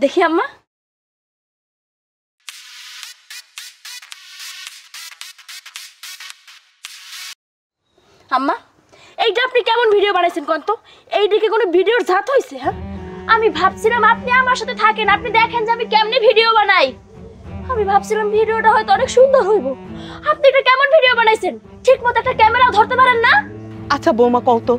দেখি আম্মা। আম্মা এইটা আপনি কেমন ভিডিও বানাইছেন কোন তো? এইদিকে কোনো ভিডিওর জাত হইছে? হ্যাঁ, আমি ভাবছিলাম আপনি আমার সাথে থাকেন, আপনি দেখেন যে আমি কেমনে ভিডিও বানাই। আমি ভাবছিলাম ভিডিওটা হয়তো অনেক সুন্দর হইব। আপনি এটা কেমন ভিডিও বানাইছেন? ঠিকমতো একটা ক্যামেরা ধরতে পারেন না? আচ্ছা বৌমা কও তো,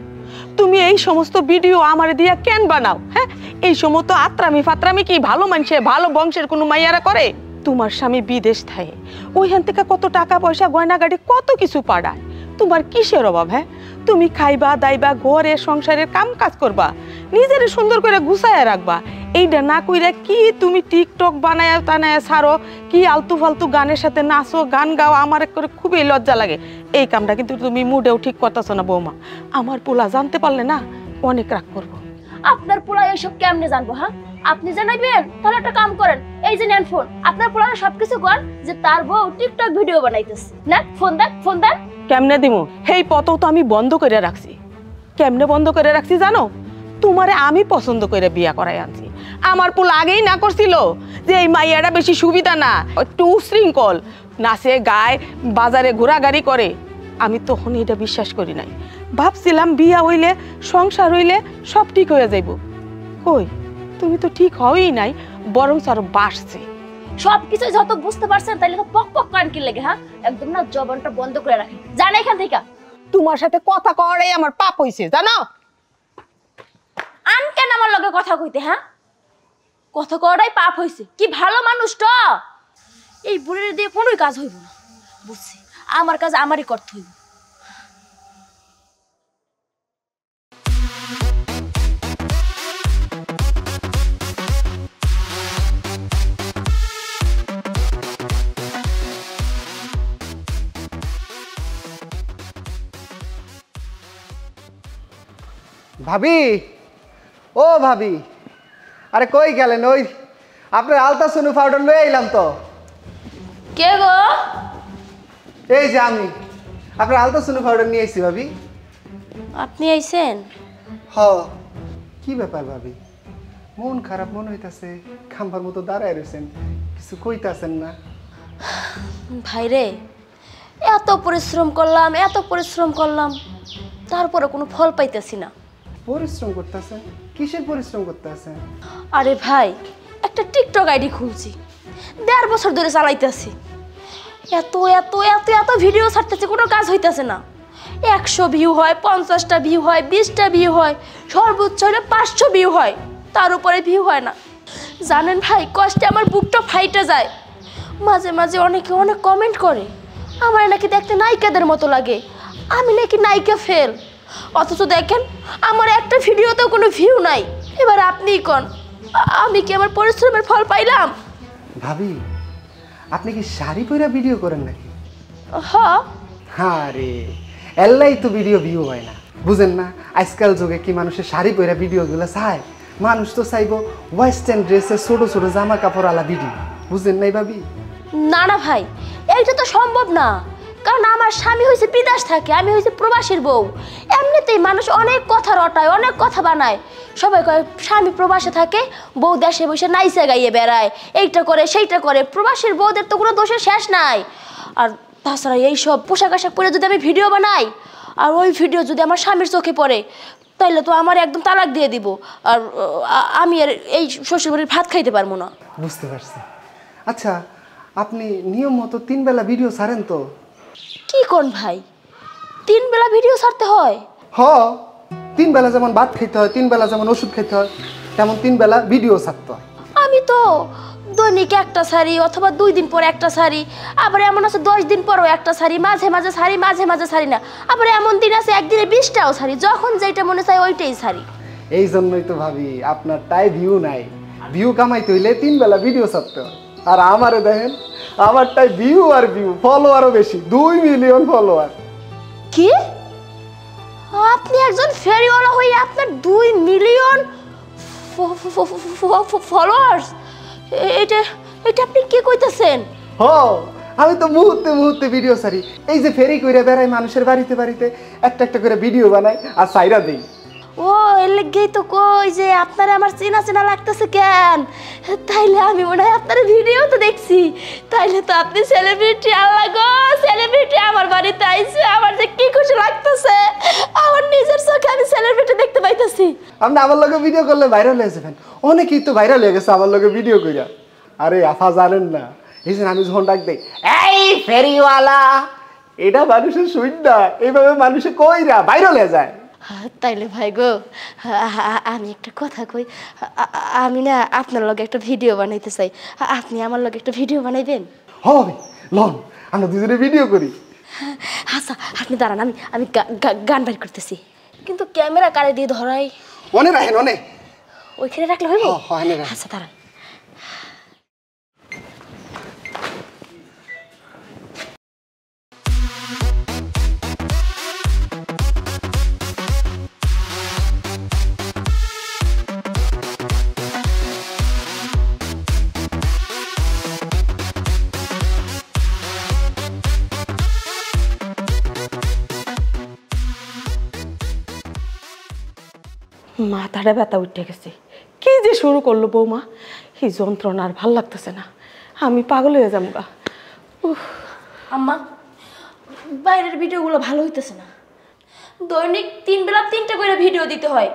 তুমি এই সমস্ত ভিডিও আমারে দিয়া কেন বানাও? হ্যাঁ, এই সমস্ত আত্রামি ফাত্রামি কি ভালো মানুষে ভালো বংশের কোনো মাইয়ারা করে? তোমার স্বামী বিদেশ থাকে, ওইখান থেকে কত টাকা পয়সা গয়না গাড়ি কত কিছু পাঠায়। তোমার কিসের অভাব? হ্যাঁ, তুমি খাইবা দাইবা ঘরে সংসারের কাম কাজ করবা, নিজের সুন্দর করে গুছাইয়া রাখবা। এইটা না কইরা কি তুমি টিকটক বানায়া টানায়া ছাড়ো, কি আলতু ফালতু গানের সাথে নাচো গান গাও, আমার করে খুবই লজ্জা লাগে। এই কামটা কিন্তু তুমি মুডেও ঠিক করতেছো না বৌমা। আমার পোলা জানতে পারলে না অনেক রাগ করবো। আপনার পোলা এইসব কেমনে জানবো? হ্যাঁ, আপনি জানাইবেন? তাহলে একটা কাম করেন, এই যে নেন ফোন, আপনার পোলা সবকিছু কর যে তার বউ টিকটক ভিডিও বানাইতেছে। না ফোন দেন, ফোন দেন। কেমনে দিমু? সেই পথও তো আমি বন্ধ করে রাখছি। কেমনে বন্ধ করে রাখছি জানো? তোমারে আমি পছন্দ করে বিয়া করাই আনছি। আমার পোলা আগেই না করছিল যে এই মাইয়াটা বেশি সুবিধা না, একটু উশৃঙ্খল, নাচে গায়, বাজারে ঘোরাঘুরি করে। আমি তখন এটা বিশ্বাস করি নাই, ভাবছিলাম বিয়া হইলে সংসার হইলে সব ঠিক হয়ে যাইব। কই, তুমি তো ঠিক হওই নাই, বরং আরো বাড়ছে। সবকিছু যত বুঝতে পারছেন তাহলে তো পক পক করেন কি লাগে? হ্যাঁ, একদম না জবানটা বন্ধ করে রাখেন, জান এখান থেকে। তোমার সাথে কথা কওয়াটাই আমার পাপ হইছে জানো? আন কেন আমার লগে কথা কইতে? হ্যাঁ, কথা কওয়াটাই পাপ হইছে? কি ভালো মানুষ তো, এই বুড়ির দিয়ে কোনোই কাজ হইব না। বুঝছি, আমার কাজ আমারই করতে হইব। ভাবি, ও ভাবি, আরে কই গেলেন? ওই আপনার আলতাসনু পাউডার লয়ে আইলাম তো। কে গো? এই যে আমি আপনার আলতাসনু পাউডার নিয়ে আইছি ভাবি। আপনি আইছেন? হ, কি ব্যাপার ভাবি? মন খারাপ মন হইতাছে, খাম্বার মতো দাঁড়ায় রয়েছেন, কিছু কইতাছেন না? ভাইরে, এত পরিশ্রম করলাম, এত পরিশ্রম করলাম, তারপরে কোনো ফল পাইতেছি না। পরিশ্রম করতেছেন? কিসের পরিশ্রম করতেছেন? আরে ভাই, একটা টিকটক আইডি খুলছি, 1.5 বছর ধরে চালাইতেছি। এত এত এত এত ভিডিও ছাড়তেছি, কোনো কাজ হইতেছে না। 100 ভিউ হয়, 50টা ভিউ হয়, 20টা ভিউ হয়, সর্বোচ্চ হলে 500 ভিউ হয়, তার উপরে ভিউ হয় না। জানেন ভাই, কষ্টে আমার বুকটা ফাইটে যায়। মাঝে মাঝে অনেকে অনেক কমেন্ট করে আমার নাকি দেখতে নায়িকাদের মতো লাগে, আমি নাকি নায়িকা ফেল। অথচ দেখেন আমার একটা ভিডিওতেও কোনো ভিউ নাই। এবার আপনিই কোন, আমি কি আমার পরিশ্রমের ফল পাইলাম? ভাবি, আপনি কি শাড়ি পরা ভিডিও করেন নাকি? হ্যাঁ। আরে এল্লাই তো ভিডিও ভিউ হয় না, বুঝেন না? আজকাল যুগে কি মানুষের শাড়ি পরা ভিডিওগুলো চায়? মানুষ তো চাইব ওয়েস্টার্ন ড্রেসে ছোট ছোট জামা কাপড় আলা ভিডিও, বুঝেন নাই ভাবি? না না ভাই, এইটা তো সম্ভব না, কারণ আমার স্বামী হয়েছে বিদেশ থাকে, আমি হয়েছে প্রবাসীর বউ। এমনিতেই মানুষ অনেক কথা রটায়, অনেক কথা বানায়। সবাই কয় স্বামী প্রবাসে থাকে, বউ দেশে বসে নাইসা গাইয়ে বেড়ায়, এইটা করে সেইটা করে। প্রবাসীর বউদের তো কোনো দোষের শেষ নাই। আর তাছাড়া এইসব পোশাক আশাক পরে যদি আমি ভিডিও বানাই, আর ওই ভিডিও যদি আমার স্বামীর চোখে পড়ে, তাইলে তো আমার একদম তালাক দিয়ে দিব, আর আমি আর এই শ্বশুরবাড়ির ভাত খাইতে পারবো না। বুঝতে পারছি। আচ্ছা, আপনি নিয়ম মতো 3 বেলা ভিডিও ছাড়েন তো? কি কোন ভাই, 3 বেলা ভিডিও ছাড়তে হয়? হ, 3 বেলা যেমন ভাত খেতে হয়, 3 বেলা যেমন ওষুধ খেতে হয়, তেমন 3 বেলা ভিডিও ছাড়তে হয়। আমি তো দৈনিক একটা শাড়ি, অথবা 2 দিন পর একটা শাড়ি, আবার এমন আছে 10 দিন পরও একটা শাড়ি, মাঝে মাঝে শাড়ি, মাঝে মাঝে শাড়ি না। আবার এমন দিন আছে একদিনে 20টাও শাড়ি, যখন যেটা মনে চায় ওইটাই শাড়ি। এই জন্যই তো ভাবি আপনার তাই ভিউ নাই। ভিউ কামাইতে হইলে 3 বেলা ভিডিও ছাড়তে হয়। আর আমারে দেখেন, আমারটাই ভিউ আর ভিউ, ফলোয়ারও বেশি, 2 মিলিয়ন ফলোয়ার। কি? আপনি একজন ফেরিওয়ালা হয়ে আপনার 2 মিলিয়ন ফলোয়ার্স? এটা এটা আপনি কি কইতাছেন? হ, আমি তো মুহূর্তে মুহূর্তে ভিডিও ছাড়ি। এই যে ফেরি কইরা বেড়াই মানুষের বাড়িতে বাড়িতে, একটা একটা করে ভিডিও বানাই আর সাইরা দেই। ও এর লেগেই তো কই যে আপনারা আমার চেনা চেনা লাগতেছে কেন, তাইলে আমি মনে হয় আপনার ভিডিও তো দেখছি, তাইলে তো আপনি সেলিব্রিটি। আল্লাহ গো, সেলিব্রিটি আমার বাড়িতে আইছে, আমার যে কি খুশি লাগতেছে, আমার নিজের চোখে আমি সেলিব্রিটি দেখতে পাইতেছি। আপনি আমার লগে ভিডিও করলে ভাইরাল হয়ে যাবেন, অনেকেই তো ভাইরাল হয়ে গেছে আমার লগে ভিডিও কইরা। আরে আফা জানেন না, এই যে আমি যখন ডাক দেই এই ফেরিওয়ালা, এটা মানুষের সুবিধা, এইভাবে মানুষে কইরা ভাইরাল হয়ে যায়। তাইলে ভাই গো, আমি একটা কথা কই, আমি না আপনার লগে একটা ভিডিও বানাইতে চাই, আপনি আমার লগে একটা ভিডিও বানাইবেন? হবে, লন আমরা দুজনে ভিডিও করি। আচ্ছা আপনি দাঁড়ান, আমি আমি গান বের করতেছি, কিন্তু ক্যামেরা কারে দিয়ে ধরাই? অনে রাখেন, অনে ওইখানে রাখলে হইব? হ্যাঁ রাখেন। আচ্ছা দাঁড়ান। মাথাটা ব্যথা উঠে গেছে। কি যে শুরু করলো বৌমা, এই যন্ত্রণা আর ভাল লাগতেছে না, আমি পাগল হয়ে যাবো গা। আম্মা, বাইরের ভিডিওগুলো ভালো হইতেছে না, দৈনিক 3 বেলা 3টা করে ভিডিও দিতে হয়,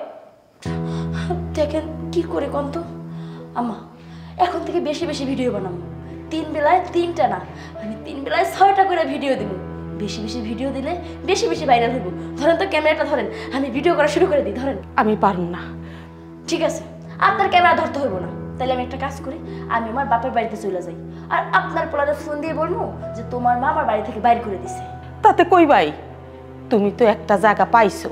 দেখেন কি করে কোন তো। আম্মা এখন থেকে বেশি বেশি ভিডিও বানাবো, 3 বেলায় 3টা না, আমি 3 বেলায় 6টা করে ভিডিও দিব। বেশি বেশি ভিডিও দিলে বেশি বেশি ভাইরাল হইব। ধরেন তো ক্যামেরাটা ধরেন, আমি ভিডিও করা শুরু করে দিই, ধরেন। আমি পারুম না। ঠিক আছে, আপনার ক্যামেরা ধরতে হইব না, তাহলে আমি একটা কাজ করি, আমি আমার বাপের বাড়িতে চলে যাই, আর আপনার পোলারে ফোন দিয়ে বলবো যে তোমার মা আমার বাড়ি থেকে বাইর করে দিছে। তাতে কই ভাই, তুমি তো একটা জায়গা পাইছো,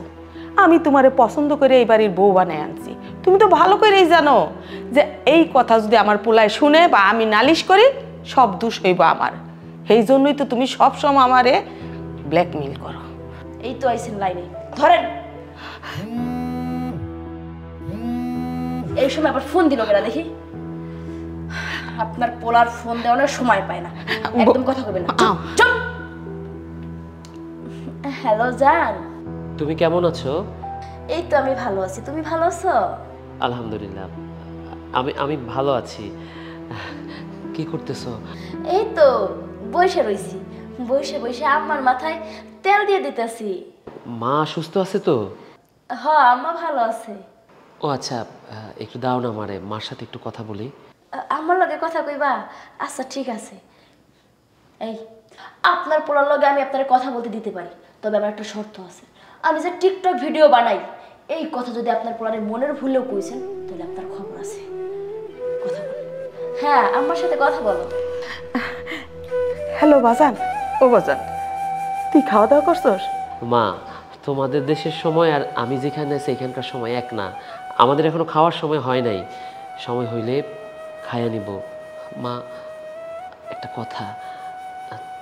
আমি তোমারে পছন্দ করে এই বাড়ির বউ বানায় আনছি। তুমি তো ভালো করেই জানো যে এই কথা যদি আমার পোলায় শুনে বা আমি নালিশ করি, সব দোষ হইব আমার। সেই জন্যই তো তুমি সবসময় আমারে ব্ল্যাকমেইল করো। এই তো আইসেন লাইনে, ধরেন। এই সময় আবার ফোন দিল কেনা দেখি, আপনার পোলার ফোন দেওয়ানোর সময় পায় না, একদম কথা কইবেন না, চুপ। হ্যালো জান, তুমি কেমন আছো? এই তো আমি ভালো আছি, তুমি ভালো আছো? আলহামদুলিল্লাহ, আমি ভালো আছি। কি করতেছো? এই তো বসে রইছি, বসে বসে আম্মার মাথায় তেল দিয়ে দিতেছি। মা সুস্থ আছে তো? হ, আম্মা ভালো আছে। ও আচ্ছা, একটু দাও না আমারে, মার সাথে একটু কথা বলি। আমার লগে কথা কইবা? আচ্ছা ঠিক আছে। এই আপনার পোলার লগে আমি আপনার কথা বলতে দিতে পারি, তবে আমার একটা শর্ত আছে, আমি যে টিকটক ভিডিও বানাই এই কথা যদি আপনার পোলারে মনের ভুলেও কইছেন তাহলে আপনার খবর আছে। কথা বল, হ্যাঁ আমার সাথে কথা বলো। হ্যালো বাজান, ও বাজান, তুই খাওয়া দাওয়া করছস? মা, তোমাদের দেশের সময় আর আমি যেখানে আছি এখানকার সময় এক না, আমাদের এখনো খাওয়ার সময় হয় নাই, সময় হইলে খাইয়া নিব। মা একটা কথা,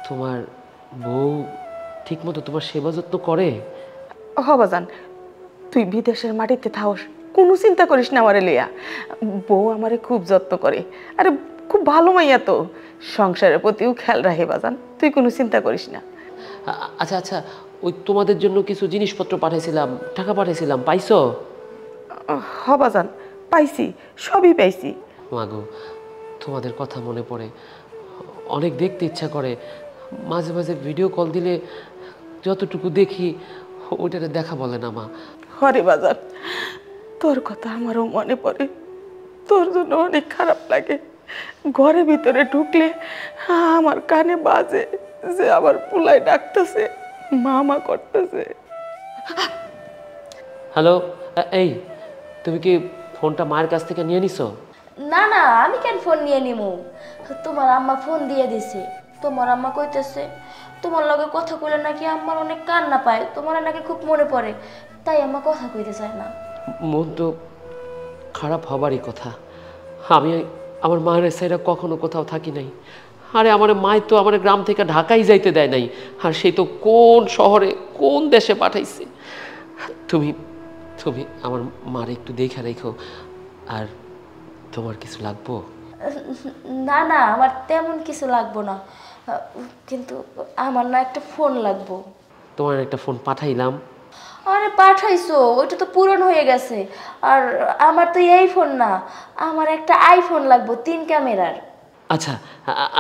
তোমার বউ ঠিকমতো তোমার সেবা যত্ন করে? হ বাজান, তুই বিদেশের মাটিতে থাকস, কোনো চিন্তা করিস না আমারে লইয়া। বউ আমারে খুব যত্ন করে, আরে খুব ভালো মাইয়া তো, সংসারের প্রতিও খেয়াল রাখে বাজান, তুই কোনো চিন্তা করিস না। আচ্ছা আচ্ছা, ওই তোমাদের জন্য কিছু জিনিসপত্র পাঠাইছিলাম, টাকা পাঠাইছিলাম, পাইছো? হ বাজান, পাইছি, সবই পাইছি। মাগো, তোমাদের কথা মনে পড়ে, অনেক দেখতে ইচ্ছা করে, মাঝে মাঝে ভিডিও কল দিলে যতটুকু দেখি ওইটারে দেখা বলে না মা। হরে বাজান, তোর কথা আমারও মনে পড়ে, তোর জন্য অনেক খারাপ লাগে। ঘরের ভিতরে ঢুকলে আমার কানে বাজে যে আবার পুলাই ডাকতেছে, মামা করতেছে। হ্যালো, এই তুমি কি ফোনটা মায়ের কাছ থেকে নিয়ে নিছো? না না, আমি কেন ফোন নিয়ে নিমু, তোমার আম্মা ফোন দিয়ে দিছে। তোমার আম্মা কইতেছে তোমার লগে কথা কইলে নাকি আম্মার অনেক কান্না পায়, তোমার নাকি খুব মনে পড়ে, তাই আম্মা কথা কইতে চায় না। মন তো খারাপ হবারই কথা, আমি আমার মায়ের সাইডে কখনো কোথাও থাকি নাই। আরে আমার মায় তো আমার গ্রাম থেকে ঢাকায় যাইতে দেয় নাই, আর সেই তো কোন শহরে কোন দেশে পাঠাইছে। তুমি তুমি আমার মার একটু দেখে রেখো। আর তোমার কিছু লাগবো? না না, আমার তেমন কিছু লাগবো না, কিন্তু আমার না একটা ফোন লাগবো। তোমার একটা ফোন পাঠাইলাম। আরে পাঠাইছো, ওইটা তো পুরনো হয়ে গেছে। আর আমার তো এই ফোন না, আমার একটা আইফোন লাগবে 3 ক্যামেরার। আচ্ছা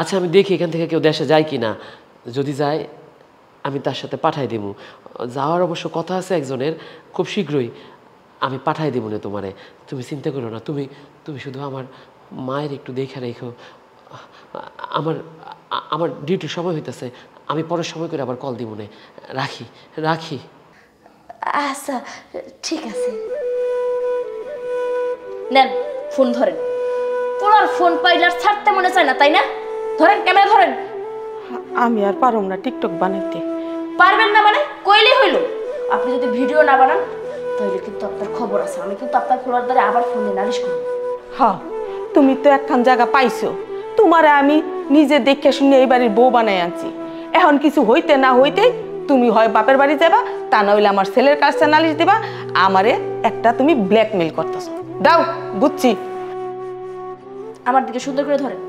আচ্ছা, আমি দেখি এখান থেকে কেউ দেশে যায় কি না। যদি যায় আমি তার সাথে পাঠাই দেব। যাওয়ার অবশ্য কথা আছে একজনের, খুব শীঘ্রই আমি পাঠাই দেবো না তোমারে, তুমি চিন্তা করো না। তুমি তুমি শুধু আমার মায়ের একটু দেখে রেখো। আমার আমার ডিউটির সময় হইতেছে, আমি পরের সময় করে আবার কল দিব না। রাখি রাখি। আচ্ছা ঠিক আছে, নেন ফোন ধরেন। তোমার ফোন পাইলে আর ছাড়তে মনে চায় না, তাই না? ধরেন, ক্যামেরা ধরেন। আমি আর পারুম না টিকটক বানাইতে। পারবেন না মানে? কইলেই হইল। আপনি যদি ভিডিও না বানান তাহলে কিন্তু আপনার খবর আছে, আমি কিন্তু আপনার ফোনের দ্বারা আবার ফোন দিয়ে নালিশ করব। হ্যাঁ, তুমি তো একখান জায়গা পাইছো, তোমারে আমি নিজে দেখে শুনে এই বাড়ির বউ বানাই আনছি। এখন কিছু হইতে না হইতে তুমি হয় বাপের বাড়ি যাবা, তা না হইলে আমার ছেলের কাছে নালিশ দিবা। আমারে একটা তুমি ব্ল্যাকমেল করতেছো। দাও, বুঝছি। আমার দিকে সুন্দর করে ধরেন।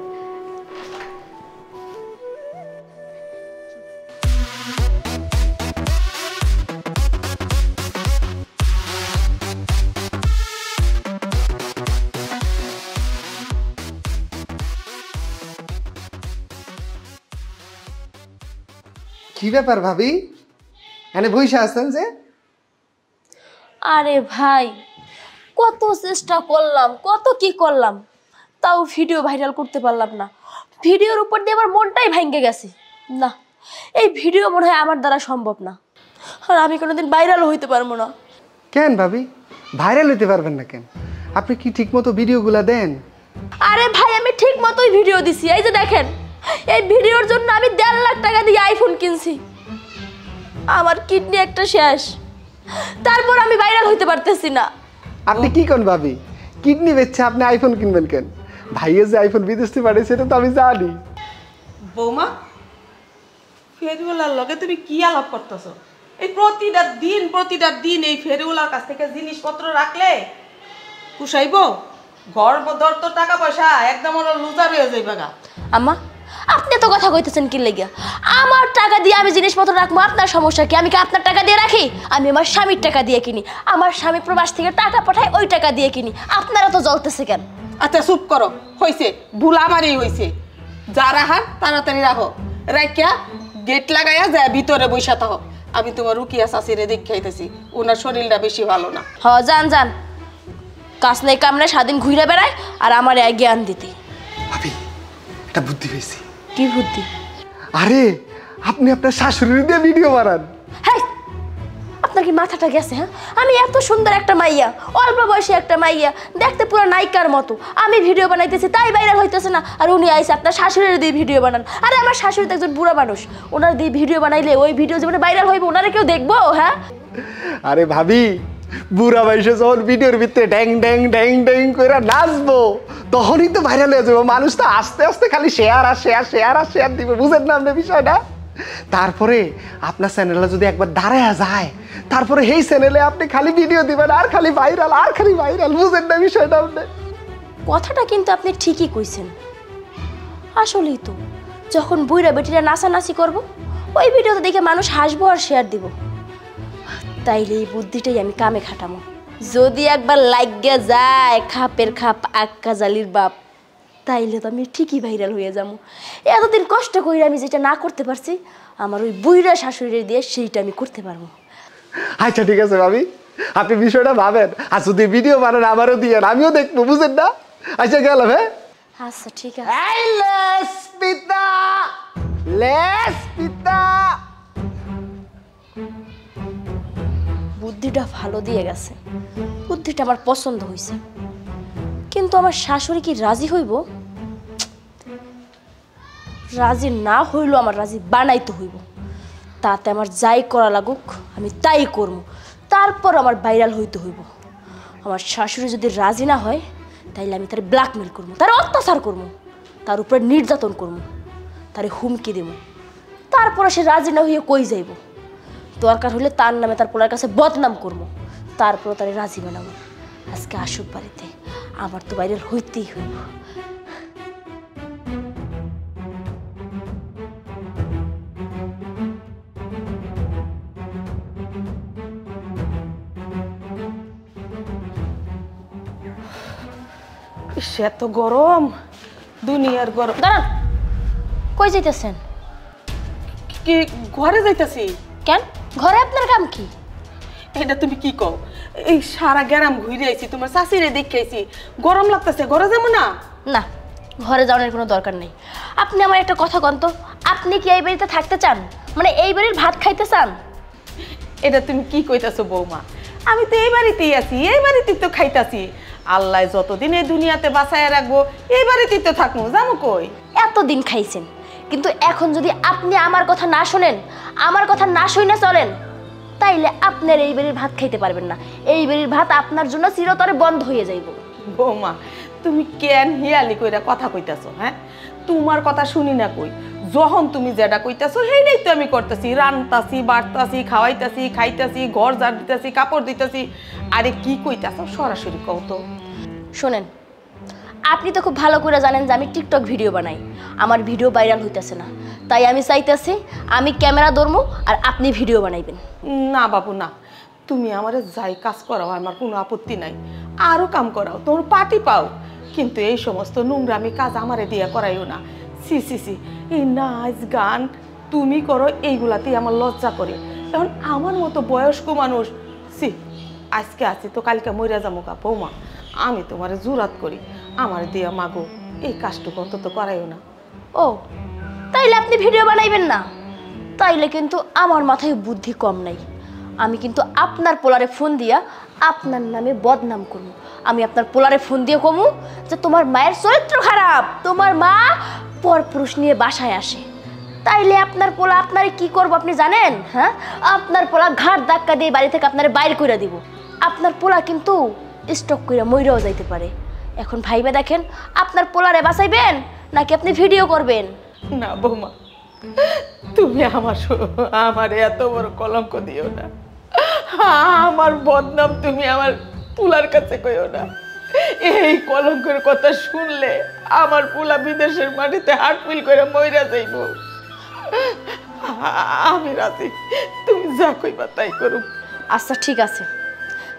কি ব্যাপার ভাবি, এনে বইসা আছেন যে? আরে ভাই, কত চেষ্টা করলাম, কত কি করলাম, তাও ভিডিও ভাইরাল করতে পারলাম না। ভিডিওর উপর দিয়ে আমার মনটাই ভেঙে গেছে। না, এই ভিডিও মনে হয় আমার দ্বারা সম্ভব না, আর আমি কোনোদিন ভাইরাল হইতে পারবো না। কেন ভাবি ভাইরাল হইতে পারবেন না কেন? আপনি কি ঠিকমতো ভিডিওগুলা দেন? আরে ভাই, আমি ঠিক মতোই ভিডিও দিছি। এই যে দেখেন, এই ভিডিওর জন্য আমি 1.5 লাখ টাকা দিয়ে আইফোন কিনছি। আমার কিডনি একটা শেষ, তারপর আমি ভাইরাল হইতে পারতেছি না। আপনি কি কোন ভাবি, কিডনি বেচছে আপনি আইফোন কিনবেন কেন? ভাইয়ের যে আইফোন বিদেশ থেকে পাঠিয়েছে এটা তো আমি জানি। বৌমা, ফেরিওয়ালার লগে তুমি কি আলাপ করতেছো? এই প্রতিটা দিন এই ফেরিওয়ালার কাছ থেকে জিনিসপত্র রাখলে পুষাইব? ঘর দর তো টাকা পয়সা একদম ওরা লুজার হয়ে যাইবা গা। আম্মা, আপনি তো কথা কইতেছেন কি লাগিয়া? আমার টাকা দিয়ে আমি জিনিসপত্র রাখবো, আপনার সমস্যা কি? আমি কি আপনার টাকা দিয়ে রাখি? আমি আমার স্বামীর টাকা দিয়ে কিনি। আমার স্বামী প্রবাস থেকে টাকা পাঠায়, ওই টাকা দিয়ে কিনি। আপনারা তো জ্বলতেছে কেন? আচ্ছা চুপ করো, হইছে, ভুল আমারই হইছে। যা রাখার তাড়াতাড়ি রাখো, রাখিয়া গেট লাগাইয়া যায় ভিতরে বইসা থাকো। আমি তোমার রুকিয়া চাষিরে দেখাইতেছি, ওনার শরীরটা বেশি ভালো না। যান যান, কাজ নেই কাম নেই, স্বাধীন ঘুরে বেড়ায় আর আমার জ্ঞান দিতে। ভাবি একটা বুদ্ধি পেয়েছি। কি বুদ্ধি? আরে আপনি আপনার শাশুড়ি দিয়ে ভিডিও বানান। হ্যাঁ, আপনার কি মাথাটা গেছে? হ্যাঁ, আমি এত সুন্দর একটা মাইয়া, অল্প বয়সী একটা মাইয়া, দেখতে পুরো নায়িকার মতো, আমি ভিডিও বানাইতেছি তাই ভাইরাল হইতেছে না, আর উনি আইসে আপনার শাশুড়ির দিয়ে ভিডিও বানান। আরে আমার শাশুড়ি তো একজন বুড়া মানুষ, ওনার দিয়ে ভিডিও বানাইলে ওই ভিডিও জীবনে ভাইরাল হইবে, ওনারা কেউ দেখবো? হ্যাঁ আরে ভাবি, বুড়া বয়সে যখন ভিডিওর ভিতরে ড্যাং ড্যাং ড্যাং ড্যাং করে নাচবো তখনই তো ভাইরাল হয়ে যাবো। মানুষ তো আস্তে আস্তে খালি শেয়ার আর শেয়ার শেয়ার আর শেয়ার দিবে, বুঝেন না আপনি বিষয়টা? তারপরে আপনার চ্যানেলটা যদি একবার দাঁড়ায় যায়, তারপরে এই চ্যানেলে আপনি খালি ভিডিও দিবেন আর খালি ভাইরাল আর খালি ভাইরাল, বুঝেন না বিষয়টা আপনি? কথাটা কিন্তু আপনি ঠিকই কইছেন। আসলেই তো, যখন বুইরা বেটিরা নাচানাচি করব, ওই ভিডিওতে দেখে মানুষ হাসবো আর শেয়ার দিব। তাইলে এই বুদ্ধিটাই আমি কামে খাটামো। যদি একবার লাগিয়া যায় খাপের খাপ আক্কা জালির বাপ, তাইলে তো আমি ঠিকই ভাইরাল হয়ে যাবো। এতদিন কষ্ট করে আমি যেটা না করতে পারছি, আমার ওই বুইরা শাশুড়ি দিয়ে সেইটা আমি করতে পারবো। আচ্ছা ঠিক আছে ভাবি, আপনি বিষয়টা ভাবেন, আর যদি ভিডিও বানান আমারও দিয়ে, আমিও দেখবো, বুঝেন না? আচ্ছা গেলাম। হ্যাঁ আচ্ছা ঠিক আছে। বুদ্ধিটা ভালো দিয়ে গেছে, বুদ্ধিটা আমার পছন্দ হয়েছে, কিন্তু আমার শাশুড়ি কি রাজি হইব? রাজি না হইল আমার রাজি বানাইতে হইব। তাতে আমার যাই করা লাগুক আমি তাই করব, তারপর আমার ভাইরাল হইতে হইব। আমার শাশুড়ি যদি রাজি না হয় তাইলে আমি তার ব্ল্যাকমেল করবো, তার অত্যাচার করবো, তার উপরে নির্যাতন করবো, তারে হুমকি দেবো। তারপরে সে রাজি না হইয়া কই যাইব, দরকার হলে তার নামে তার পোলার কাছে বদনাম করবো, তারপর তারে রাজি বানাবো। আজকে আসুক বাড়িতে, আমার তো ভাইরাল হইতেই হইব। সে তো গরম, দুনিয়ার গরম। দাঁড়ান, কই যাইতেছেন? কি ঘরে যাইতাছি? কেন, ঘরে আপনার কাম কি? এটা তুমি কি কও? এই সারা গ্রাম ঘুরে আইছি, তোমার শাশুড়ি দেখে আইছি, গরম লাগতেছে, ঘরে যাবো না? না, ঘরে যাওয়ার কোনো দরকার নেই। আপনি আমার একটা কথা কন তো, আপনি কি এই বাড়িতে থাকতে চান? মানে এই বাড়ির ভাত খাইতে চান? এটা তুমি কি কইতাছো বৌমা? আমি তো এই বাড়িতেই আছি, এই বাড়িতেই তো খাইতাছি। আল্লাহ যতদিন এই দুনিয়াতে বাঁচায় রাখবো এই বাড়িতেই তো থাকবো, জানো কই? এতদিন খাইছেন, কিন্তু এখন যদি আপনি আমার কথা না শোনেন, আমার কথা না শুনে চলেন, তাইলে আপনার এই বাড়ির ভাত খাইতে পারবেন না। এই বাড়ির ভাত আপনার জন্য চিরতরে বন্ধ হয়ে যাইব। বৌমা, তুমি কেন হিয়ালি কইরা কথা কইতাছো? হ্যাঁ, তোমার কথা শুনি না কই। যখন তুমি যেটা কইতাছো সেইটাই তো আমি করতেছি, রান্তাছি, বাড়তাছি, খাওয়াইতাছি, খাইতাছি, ঘর ঝাড় দিতাছি, কাপড় দিতাছি। আরে কি কইতাছো সরাসরি কও তো। শোনেন, আপনি তো খুব ভালো করে জানেন যে আমি টিকটক ভিডিও বানাই, আমার ভিডিও ভাইরাল হইতেছে না, তাই আমি চাইতেছি আমি ক্যামেরা ধরবো আর আপনি ভিডিও বানাইবেন। না বাবু না, তুমি আমার যাই কাজ করাও আমার কোনো আপত্তি নাই, আরও কাম করাও, তোর পার্টি পাও, কিন্তু এই সমস্ত নোংরামি কাজ আমারে দিয়া করাইও না। সি সি সি, এই নাচ গান তুমি করো, এইগুলাতেই আমার লজ্জা করে। এখন আমার মতো বয়স্ক মানুষ, সি আজকে আছি তো কালকে মইরা যাবো কা। বৌমা, আমি তোমারে জুরাত করি, আমার দিয়া মাগো এই কাজটুকু অন্তত করাইও না। ও, তাইলে আপনি ভিডিও বানাইবেন না? তাইলে কিন্তু আমার মাথায় বুদ্ধি কম নাই। আমি কিন্তু আপনার পোলারে ফোন দিয়া আপনার নামে বদনাম করবো। আমি আপনার পোলারে ফোন দিয়ে কমু যে তোমার মায়ের চরিত্র খারাপ, তোমার মা পরপুরুষ নিয়ে বাসায় আসে। তাইলে আপনার পোলা আপনারে কি করবো আপনি জানেন? হ্যাঁ, আপনার পোলা ঘাট ধাক্কা দিয়ে বাড়ি থেকে আপনারে বাইর করে দিব। আপনার পোলা কিন্তু স্টক করে মইরাও যাইতে পারে। এখন ভাইবে দেখেন, আপনার পোলারে বাঁচাইবেন নাকি আপনি ভিডিও করবেন? না বৌমা, তুমি আমার এত বড় কলঙ্ক দিও না। আমার বদনাম তুমি আমার পুলার কাছে কইও না। এই কলঙ্কের কথা শুনলে আমার পুলা বিদেশের মাটিতে হাটপিল করে মইরা যাইব। আমি রাজি, তুমি যা কইবা তাই করুম। আচ্ছা ঠিক আছে,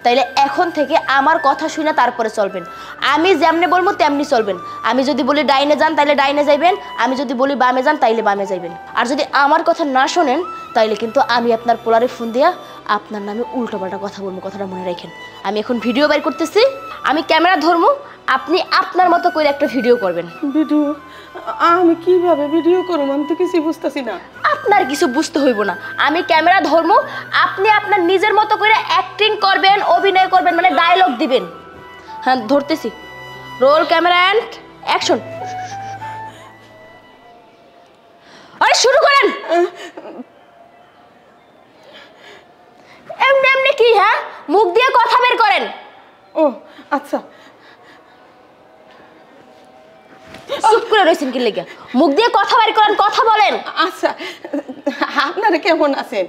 তাইলে এখন থেকে আমার কথা শুনে তারপরে চলবেন। আমি যেমনে বলবো তেমনি চলবেন। আমি যদি বলি ডাইনে যান তাইলে ডাইনে যাইবেন, আমি যদি বলি বামে যান তাইলে বামে যাইবেন। আর যদি আমার কথা না শোনেন তাইলে কিন্তু আমি আপনার পোলারে ফোন দিয়া আপনার নামে উল্টোপাল্টা কথা বলবো, কথাটা মনে রাখেন। আমি এখন ভিডিও বের করতেছি, আমি ক্যামেরা ধরবো, আপনি আপনার মতো করে একটা ভিডিও করবেন। ভিডিও? আমি কিভাবে ভিডিও করব? আমি তো কিছু বুঝতেছি না। আপনার কিছু বুঝতে হইব না, আমি ক্যামেরা ধরবো, আপনি আপনার নিজের মতো করে অ্যাক্টিং করবেন, অভিনয় করবেন, মানে ডায়লগ দিবেন। হ্যাঁ, ধরতেছি, রোল ক্যামেরা অ্যান্ড অ্যাকশন। আরে শুরু করেন। এমনি এমনি কি? হ্যাঁ, মুখ দিয়ে কথা বের করেন। ও আচ্ছা, চুপ করে রয়েছেন কি লেগে? মুখ দিয়ে কথা বের করেন, কথা বলেন। আচ্ছা, আপনারা কেমন আছেন?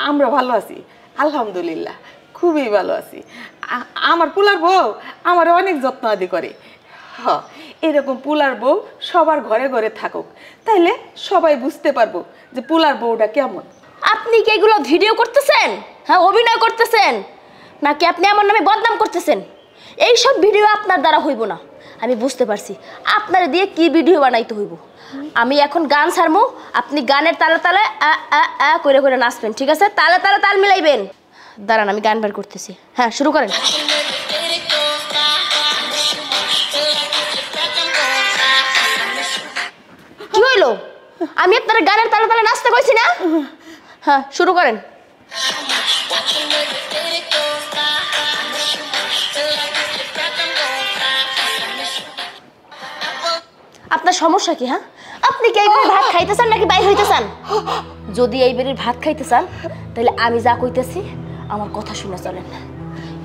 আমরা ভালো আছি আলহামদুলিল্লাহ, খুবই ভালো আছি। আমার পুলার বউ আমার অনেক যত্ন আদি করে। হ্যাঁ, এরকম পুলার বউ সবার ঘরে ঘরে থাকুক, তাইলে সবাই বুঝতে পারবো যে পুলার বউটা কেমন। আপনি কি এগুলো ভিডিও করতেছেন? হ্যাঁ, অভিনয় করতেছেন, নাকি আপনি আমার নামে বদনাম করতেছেন? এইসব ভিডিও আপনার দ্বারা হইব না, আমি বুঝতে পারছি। আপনার দিয়ে কি ভিডিও বানাইতে হইব। আমি এখন গান ছাড়মু, আপনি গানের তালে তালে করে করে নাচবেন, ঠিক আছে? তালে তালে তাল মিলাইবেন। দাঁড়ান, আমি গান বের করতেছি। হ্যাঁ, শুরু করেন। কি হইলো? আমি আপনার গানের তালে তালে নাচতে কইছি না? হ্যাঁ, শুরু করেন। আপনার সমস্যা কি? হ্যাঁ, আপনি কি এই বাড়ির ভাত খাইতে চান নাকি বাইর হইতে চান? যদি এই বাড়ির ভাত খাইতে চান তাহলে আমি যা কইতেছি আমার কথা শুনে চলেন।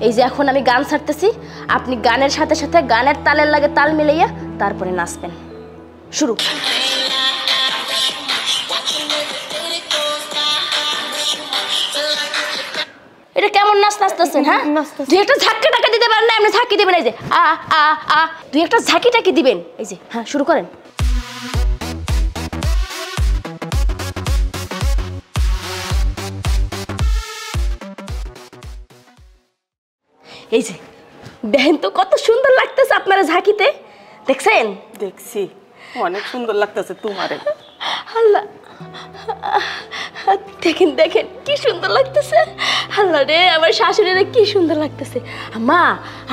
এই যে এখন আমি গান ছাড়তেছি, আপনি গানের সাথে সাথে গানের তালের লাগে তাল মিলাইয়া তারপরে নাচবেন। শুরু। এটা কেমন নাচ নাচতেছেন? হ্যাঁ, দুই একটা ঝাঁকি টাকা দিতে পারেন না? এমনি ঝাঁকি দিবেন, এই যে আ আ আ, দুই একটা ঝাঁকি টাকি দিবেন, এই যে। হ্যাঁ, শুরু করেন। এই যে দেখেন তো কত সুন্দর লাগতেছে আপনারা ঝাঁকিতে। দেখছেন? দেখছি অনেক সুন্দর লাগতেছে তোমারে। আল্লাহ, দেখেন দেখেন কি সুন্দর লাগতেছে। আল্লাহ রে, আমার শাশুড়িরে কি সুন্দর লাগতেছে। আম্মা,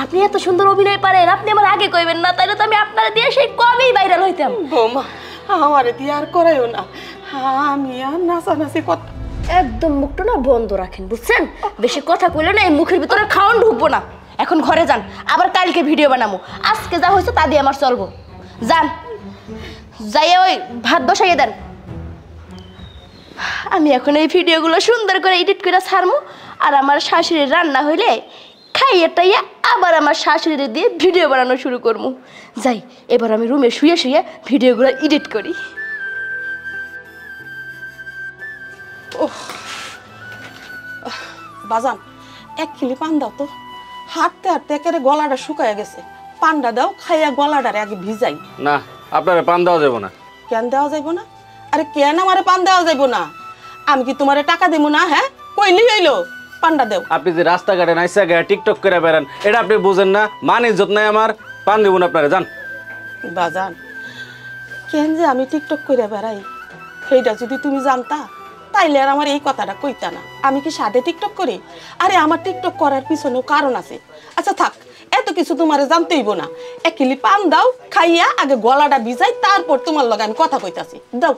আপনি এত সুন্দর অভিনয় পারেন, আপনি আমার আগে কইবেন না, তাইলে তো আমি আপনারা দিয়ে সেই কবেই ভাইরাল হইতাম। বৌমা আমারে দিয়ে আর করাইও না, আমি আর নাচানাচি কথা। একদম মুখটা না বন্ধ রাখেন, বুঝছেন? বেশি কথা কইলে না এই মুখের ভিতরে খাওয়ান ঢুকবো না। এখন ঘরে যান, আবার কালকে ভিডিও বানাবো। আজকে যা হয়েছে তা দিয়ে আমার চলবো। যান, যাইয়ে ওই ভাত বসাইয়ে দেন। আমি এখন এই ভিডিওগুলো সুন্দর করে এডিট করে ছাড়বো, আর আমার শাশুড়ির রান্না হইলে খাইয়ে টাইয়ে আবার আমার শাশুড়ি দিয়ে ভিডিও বানানো শুরু করবো। যাই, এবার আমি রুমে শুয়ে শুয়ে ভিডিওগুলো এডিট করি। বাজান, 1 কিলো পান দাও তো। হাঁটতে হাঁটতে একেবারে গলাটা শুকায় গেছে। পানটা দাও, খাইয়া গলাটারে আগে ভিজাই। না, আপনারে পান দেওয়া যাবে না। কেন দেওয়া যাইব না? আরে কেন আমারে পান দেওয়া যাইব না? আমি কি তোমারে টাকা দেবো না? হ্যাঁ, কইলি হইলো পানটা দেও। আপনি যে রাস্তাঘাটে নাইসা গায়ে টিকটক করে বেড়ান, এটা আপনি বুঝেন না। মান ইজ্জত নাই আমার, পান দেবো না আপনারে, যান। বাজান, কেন যে আমি টিকটক করে বেড়াই সেইটা যদি তুমি জানতা তাইলে আর আমার এই কথাটা কইতা না। আমি কি সাদে টিকটক করি? আরে আমার টিকটক করার পিছনেও কারণ আছে। আচ্ছা থাক, এত কিছু তোমারে জানতেইব না। 1 কিলো পান দাও, খাইয়া আগে গলাটা ভিজাই, তারপর তোমার লগে আমি কথা কইতাছি। দাও।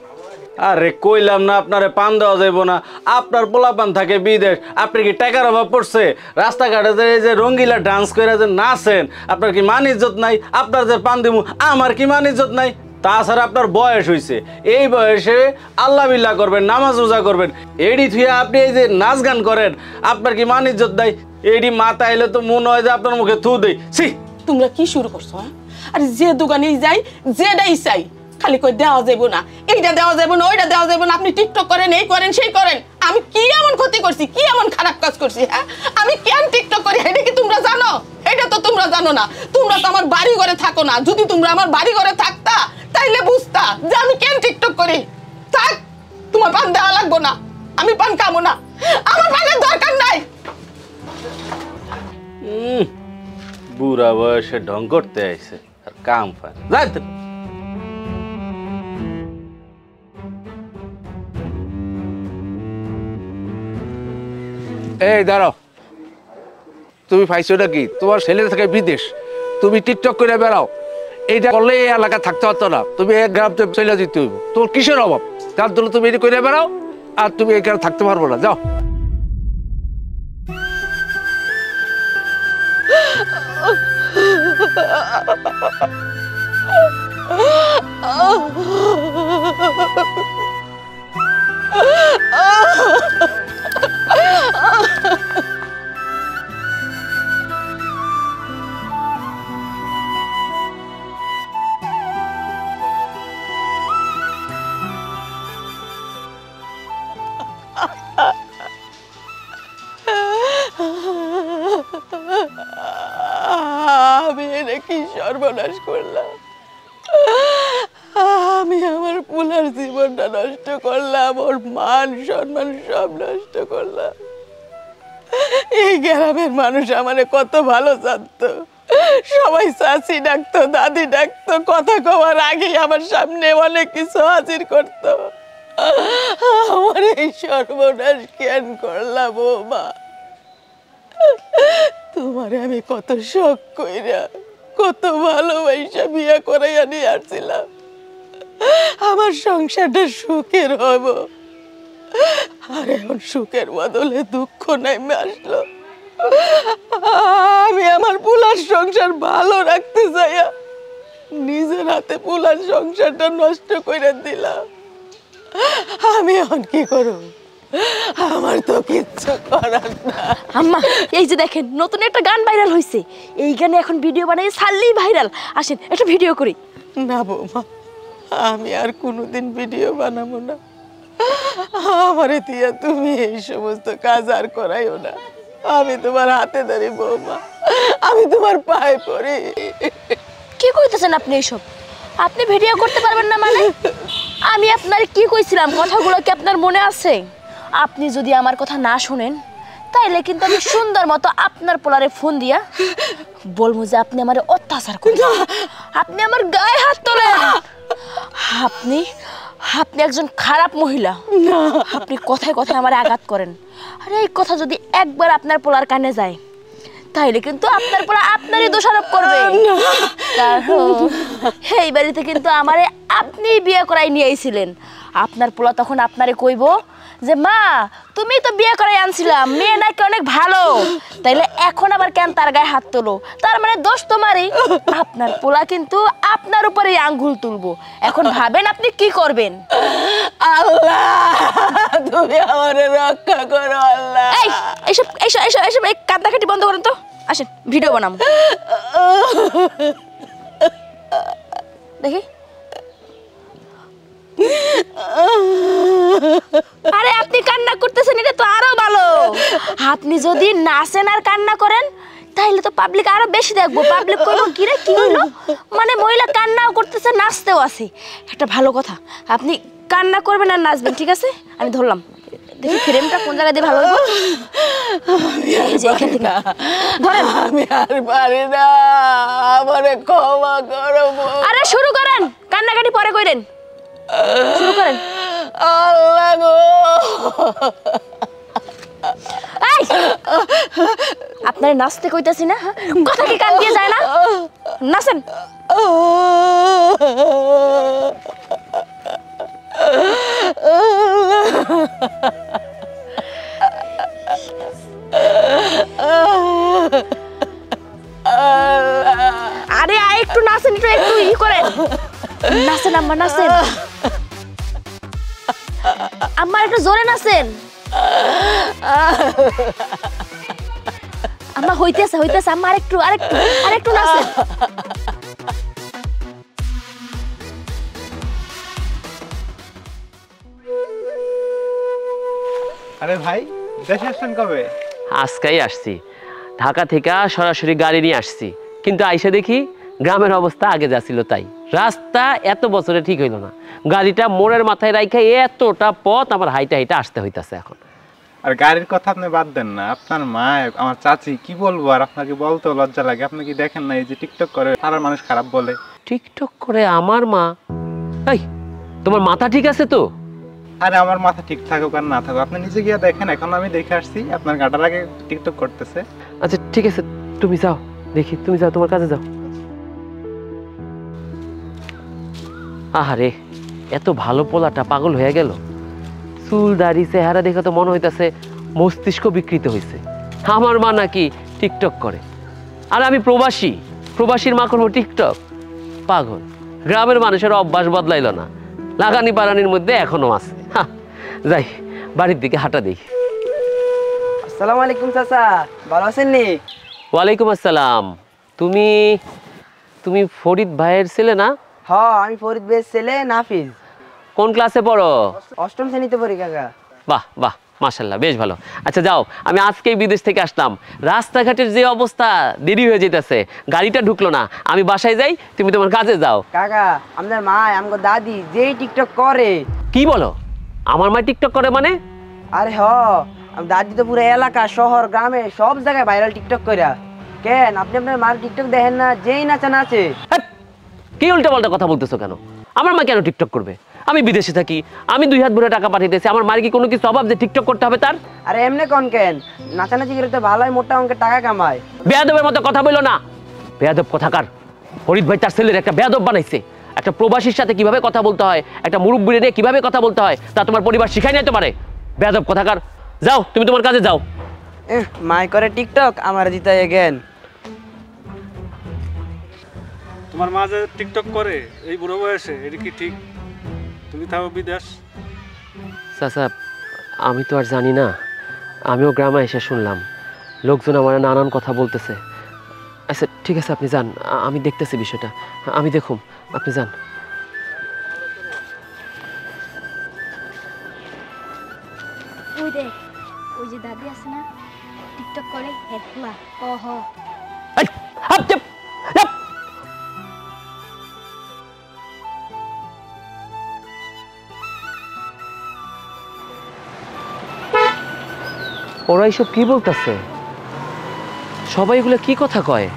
আরে কইলাম না আপনারে পান দেওয়া যাইব না। আপনার পোলাপান থাকে বিদেশ, আপনি কি টাকার অভাব পড়ছে? রাস্তাঘাটে যে রঙ্গিলা ডান্স করে যে নাচেন, আপনার কি মান ইজ্জত নাই? আপনার যে পান দিব, আমার কি মান ইজ্জত নাই? তাছাড়া আপনার বয়স হয়েছে, এই বয়সে আল্লাহ বিল্লাহ করবেন, নামাজ রোজা করবেন, এডি থুয়ে আপনি এই যে নাচ গান করেন, আপনার কি মান ইজ্জত নাই? এডি মাথা এলে তো মনে হয় যে আপনার মুখে থু দেই। ছি, তোমরা কি শুরু করছো? হ্যাঁ, আরে যে দোকানে যাই যেটাই চাই খালি কই দেওয়া যাইব না, এইটা দেওয়া যাইব না, ওইটা দেওয়া যাইব না। আপনি টিকটক করেন, এই করেন, সেই করেন। আমি কি এমন ক্ষতি করছি, কি এমন খারাপ কাজ করছি? হ্যাঁ, আমি কেন টিকটক করি এটা কি তোমরা জানো? এটা তো তোমরা জানো না। তোমরা তো আমার বাড়ি ঘরে থাকো না। যদি তোমরা আমার বাড়ি ঘরে থাকতা তাইলে বুঝতা যে আমি কেন টিকটক করি। থাক, তোমার পান দেওয়া লাগবো না, আমি পান খাবো না, আমার পানের দরকার নাই। বুড়া বয়সে ঢং করতে আইছে আর কাম পায় যাই তো। এই দাঁড়াও, তুমি পাইছোটা কি? তোমার ছেলে থাকে বিদেশ, তুমি টিকটক করে বেড়াও। এইটা করলে এই এলাকা থাকতে পারতো না, তুমি এক গ্রাম চলে যেতে হইব। তোমার কিসের অভাব? যার জন্য তুমি এটি করে বেড়াও, আর তুমি এখানে থাকতে পারবো না। যাও। আমি এটা কি সর্বনাশ করলাম? আমি আমার পুলার জীবনটা নষ্ট করলাম, ওর মান সম্মান সব নষ্ট করলাম। এই গ্রামের মানুষ আমারে কত ভালো জানতো, সবাই চাচি ডাকতো, দাদি ডাকতো, কথা কওয়ার আগে আমার সামনে অনেক কিছু হাজির করতো। আমার এই সর্বনাশ কেন করলাম? ও মা, তোমারে আমি কত শখ কইরা, কত ভালোবাসা বিয়া করাইয়া নিয়ে আসছিলাম। আমার সংসারটা সুখের হব, আর এখন সুখের বদলে দুঃখ নেমে আসলো। আমি আমার পুলার সংসার ভালো রাখতে চাইয়া নিজের হাতে পুলার সংসারটা নষ্ট করে দিলাম। আমি এখন কি করব? আমার তো কিচ্ছু করার না। আম্মা, এই যে দেখেন নতুন একটা গান ভাইরাল হয়েছে, এই গানে এখন ভিডিও বানাই ছাড়লেই ভাইরাল। আসেন একটা ভিডিও করি। না বৌমা, আমি আর কোনোদিন ভিডিও বানাবো না। আমারে দিয়া তুমি এই সমস্ত কাজ আর করাইও না। আমি তোমার হাতে ধরি বৌমা, আমি তোমার পায়ে পড়ি। কি কইতেছেন আপনি এইসব? আপনি ভিডিও করতে পারবেন না মানে? আমি আপনার কি কইছিলাম? কথাগুলো কি আপনার মনে আছে? আপনি যদি আমার কথা না শুনেন তাইলে কিন্তু আমি সুন্দর মতো আপনার পোলারে ফোন দিয়া বলবো যে আপনি আমার অত্যাচার করেন, আপনি আমার গায়ে হাত তোলেন, আপনি আপনি একজন খারাপ মহিলা, আপনি কথায় কথায় আমার আঘাত করেন। আর এই কথা যদি একবার আপনার পোলার কানে যায় তাইলে কিন্তু আপনার পোলা আপনারই দোষারোপ করবে। কারণ এই বাড়িতে কিন্তু আমারে আপনি বিয়ে করাই নিয়ে আইছিলেন। আপনার পোলা তখন আপনারে কইব যে মা তুমি তো বিয়ে করাই আনছিলাম, মেয়ে নাকি অনেক ভালো, তাইলে এখন আবার কেন তার গায়ে হাত তোলো? তার মানে দোষ তোমারই। আপনার পোলা কিন্তু আপনার উপরেই আঙ্গুল তুলবো। এখন ভাবেন আপনি কি করবেন। আল্লাহ তুমি আমারে রক্ষা করো আল্লাহ। এই এইসব এইসব এইসব এইসব এই কান্দাকাটি বন্ধ করেন তো, আসেন ভিডিও বানাবো দেখি। আরে আপনি কান্না করতেছেন এটা তো আরো ভালো। আপনি যদি নাচেন আর কান্না করেন তাইলে তো পাবলিক আরো বেশি দেখবো। পাবলিক কইলো কি রে কি হইলো, মানে মহিলা কান্নাও করতেছে নাচতেও আছে। একটা ভালো কথা, আপনি কান্না করবেন আর নাচবেন, ঠিক আছে? আমি ধরলাম, দেখি ফ্রেমটা কোন জায়গায় দিয়ে ভালো হইব। এই যে এখান থেকে ধরেন। আমি আর পারি না, আমারে ক্ষমা করো। আরে শুরু করেন, কান্নাকাটি পরে কইরেন, শুরু করেন। আল্লাহ গো, এই আপনারে নাচতে কইতাছি না, কথা কি কান দিয়ে যায় না? নাচেন। আরে একটু নাচেন, একটু ই করেন, নাচেন আম্মা নাচেন, আম্মা একটু জোরে নাচেন। আম্মা হইতেছে হইতেছে, আম্মা আরেকটু আরেকটু আরেকটু নাচেন। আরে ভাই দেশে আসছেন কবে? আজকেই আসছি, ঢাকা থেকে সরাসরি গাড়ি নিয়ে আসছি, কিন্তু আইসা দেখি গ্রামের অবস্থা আগে যাচ্ছিল তাই। রাস্তা এত বছরে ঠিক হইল না, গাড়িটা মোড়ের মাথায় রাইখা এতটা পথ আমার হাইটা হাইটা আসতে হইতাছে এখন। আর গাড়ির কথা আপনি বাদ দেন না, আপনার মা আমার চাচি কি বলবো, আর আপনাকে বলতেও লজ্জা লাগে। আপনি কি দেখেন না এই যে টিকটক করে সারা মানুষ খারাপ বলে? টিকটক করে আমার মা? এই তোমার মাথা ঠিক আছে তো? আরে আমার মাথা ঠিক থাকুক আর না থাকুক, আপনি নিজে গিয়ে দেখেন। এখন আমি দেখে আসছি আপনার গাটার আগে টিকটক করতেছে। আচ্ছা ঠিক আছে, তুমি যাও দেখি, তুমি যাও তোমার কাছে যাও। আহারে এত ভালো পোলাটা পাগল হয়ে গেল, চুল দাড়ি চেহারা দেখে তো মনে হইতাছে মস্তিষ্ক বিকৃত হয়েছে। আমার মা নাকি টিকটক করে, আর আমি প্রবাসী, প্রবাসীর মা করবো টিকটক? পাগল। গ্রামের মানুষের অভ্যাস বদলাইল না, লাগানি পারানির মধ্যে এখনো আছে। যাই বাড়ির দিকে হাঁটা দিই। আসসালামু আলাইকুম চাচা, ভালো আছেন নি? ওয়ালাইকুম আসসালাম। তুমি তুমি ফরিদ ভাইয়ের ছেলে না? হ্যাঁ আমি ফরিদ ভাইয়ের ছেলে নাফিজ। কোন ক্লাসে পড়ো? অষ্টম শ্রেণীতে পড়ি কাকা। বাহ বাহ, মাশাল্লাহ, বেশ ভালো। আচ্ছা যাও, আমি আজকেই বিদেশ থেকে আসলাম, রাস্তাঘাটের যে অবস্থা, দেরি হয়ে যেতেছে, গাড়িটা ঢুকলো না, আমি বাসায় যাই, তুমি তোমার কাজে যাও। কাকা আমাদের মা আমগো দাদি যেই টিকটক করে। কি বলো? আমার মা টিকটক করে মানে? আরে হ, দাদি তো পুরো এলাকা শহর গ্রামে সব জায়গায় ভাইরাল টিকটক কইরা। কেন আপনি আপনার মার টিকটক দেখেন না? যেই নাচে নাচে। হ্যাট! কি উল্টা পাল্টা কথা বলতেছো কেন? আমার মা কেন টিকটক করবে? আমি বিদেশে থাকি, আমি 2 হাত ভরে টাকা পাঠিয়েছি, আমার মার কি কোনো কিছু অভাব যে টিকটক করতে হবে তার? আরে এমনি কোন কেন, নাচানাচি করে তো ভালোই মোটা অঙ্কের টাকা কামায়। বেয়াদবের মতো কথা বললো না, বেয়াদব কোথাকার। ফরিদ ভাই তার ছেলের একটা বেয়াদব বানাইছে। একটা প্রবাসীর সাথে কিভাবে কথা বলতে হয়, একটা মুরব্বিরে নিয়ে কিভাবে কথা বলতে হয়, তা তোমার পরিবার শিখাই নাই তোমারে? বেয়াদব কোথাকার। যাও তুমি তোমার কাজে যাও। মাই করে টিকটক, আমার দিতে জ্ঞান। তোমার মা যে টিকটক করে এই বুড়ো বয়সে, এটা কি ঠিক? তুমি থাকো বিদেশ। চাচা আমি তো আর জানি না, আমিও গ্রামে এসে শুনলাম, লোকজন আমার নানান কথা বলতেছে। আচ্ছা ঠিক আছে, আপনি যান, আমি দেখতেছি বিষয়টা, আমি দেখুন, আপনি যান। ওই দেখ, ওই যে দাদি আছে না টিকটক করে, হেডফুলা ওহ। এই, হাপ, চাপ, চাপ। ওরা এইসব কি বলতেছে? সবাই এগুলো কি কথা কয়?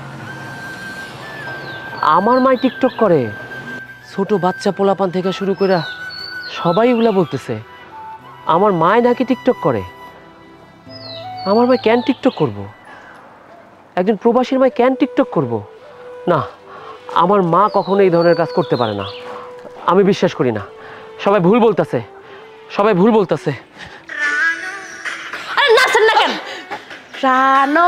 আমার মা টিকটক করে, ছোট বাচ্চা পোলাপান থেকে শুরু করে সবাই এগুলা বলতেছে আমার মায় নাকি টিকটক করে। আমার মা কেন টিকটক করব? একজন প্রবাসীর মায় কেন টিকটক করব? না, আমার মা কখনো এই ধরনের কাজ করতে পারে না, আমি বিশ্বাস করি না। সবাই ভুল বলতেছে, সবাই ভুল বলতেছে। আরে নাচেন না কেন? রানো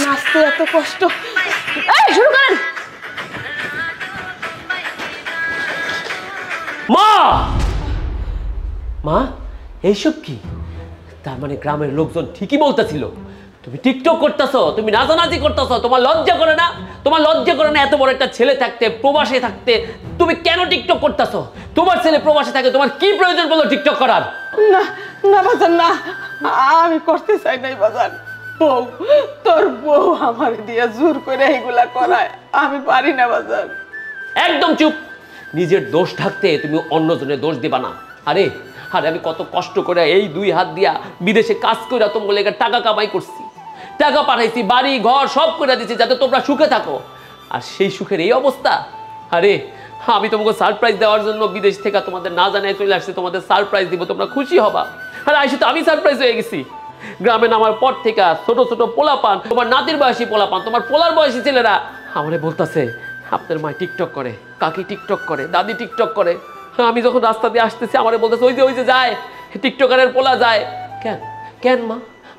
নাচতে এত কষ্ট। এই শুরু করেন। মা মা এইসব কি? তার মানে গ্রামের লোকজন ঠিকই বলতেছিল তুমি টিকটক করতেছো, তুমি নাচানাচি করতেছো, তোমার লজ্জা করে না? তোমার লজ্জা করে না? এত বড় একটা ছেলে থাকতে, প্রবাসে থাকতে তুমি কেন টিকটক করতেছো? তোমার ছেলে প্রবাসে থাকে, তোমার কি প্রয়োজন পড়লো টিকটক করার? না না বাজান, না, আমি করতে চাই নাই বাজান। বউ, তোর বউ আমার দিয়ে জোর করে এইগুলা করায়, আমি পারি না বাজান। একদম চুপ। নিজের দোষ থাকতে তুমি অন্যজনের দোষ দিবা না। আরে আরে আমি কত কষ্ট করে এই 2 হাত দিয়া বিদেশে কাজ করে তোমার লেগে টাকা কামাই করছি, টাকা পাঠাইছি, বাড়ি ঘর সব করে দিচ্ছি যাতে তোমরা সুখে থাকো, আর সেই সুখের এই অবস্থা। আরে আমি তোমাকে সারপ্রাইজ দেওয়ার জন্য বিদেশ থেকে তোমাদের না জানাই চলে আসছি, তোমাদের সারপ্রাইজ দিব, তোমরা খুশি হবা। আর আইসি তো আমি সারপ্রাইজ হয়ে গেছি। গ্রামে নামার পর থেকে ছোট ছোট পোলাপান, তোমার নাতির বয়সী পোলাপান, তোমার পোলার বয়সী ছেলেরা আমারে বলতেছে আপনার মা টিকটক করে, কাকি টিকটক করে, দাদি টিকটক করে। আমি যখন রাস্তা দিয়ে আসতেছি আমারে বলতেছে ওই যে যায় টিকটকারের পোলা যায়। কেন কেন মা,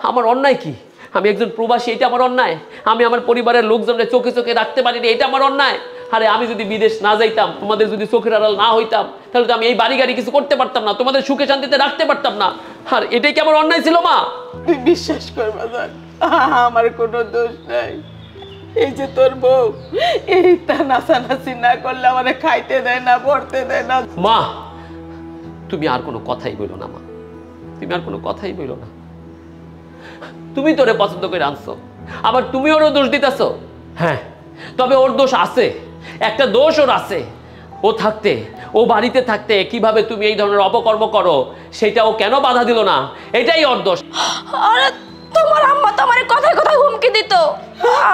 আমার অন্যায় কি? আমি একজন প্রবাসী, এটা আমার অন্যায়? আমি আমার পরিবারের লোকজনের চোখে চোখে রাখতে পারিনি, এটা আমার অন্যায়? আরে আমি যদি বিদেশ না যাইতাম, তোমাদের যদি চোখের আড়াল না হইতাম, তাহলে তো আমি এই বাড়ি গাড়ি কিছু করতে পারতাম না, তোমাদের সুখে শান্তিতে রাখতে পারতাম না। আর এটাই কি আমার অন্যায় ছিল মা? তুই বিশ্বাস কর বাজান, আমার কোনো দোষ নাই। এই যে তোর বউ, এই তা নাচানাচি না করলে আমারে খাইতে দেয় না, পড়তে দেয় না। মা তুমি আর কোনো কথাই বইলো না মা, তুমি আর কোনো কথাই বইলো না। তুমি তোরে পছন্দ করে আনছো, আবার তুমি ওরও দোষ দিতেছো। হ্যাঁ, তবে ওর দোষ আছে, একটা দোষ ওর আছে। ও থাকতে, ও বাড়িতে থাকতে কিভাবে তুমি এই ধরনের অপকর্ম করো সেটা ও কেন বাধা দিল না, এটাই ওর দোষ। আরে তোমার আম্মা তো আমার কথায় কথায় হুমকি দিত,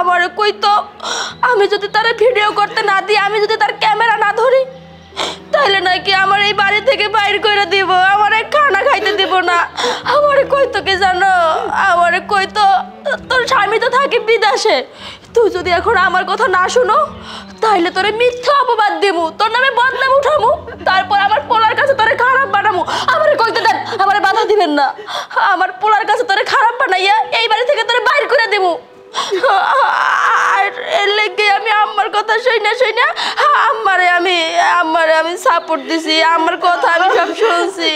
আমার কইতো আমি যদি তার ভিডিও করতে না দিই, আমি যদি তার ক্যামেরা না ধরি, তাহলে নাকি আমার এই বাড়ি থেকে বাইর করে দিব, আমার খানা খাইতে দিব না। আমার কইতো কি জানো, আমার কইতো তোর স্বামী তো থাকে বিদেশে, তুই যদি এখন আমার কথা না শুনো তাহলে তোরে মিথ্যা অপবাদ দেবো, তোর নামে বদনাম উঠামু, তারপর আমার পোলার কাছে তোরে খারাপ বানামু। আমারে কইতে দেন, আমারে বাধা দিবেন না। আমার পোলার কাছে তোরে খারাপ বানাইয়া এই বাড়ি থেকে তোরে বাইর করে দেবো। আর এর লেগে আমি আম্মার কথা শুইনা আম্মারে আমি সাপোর্ট দিছি, আমার কথা আমি সব শুনছি।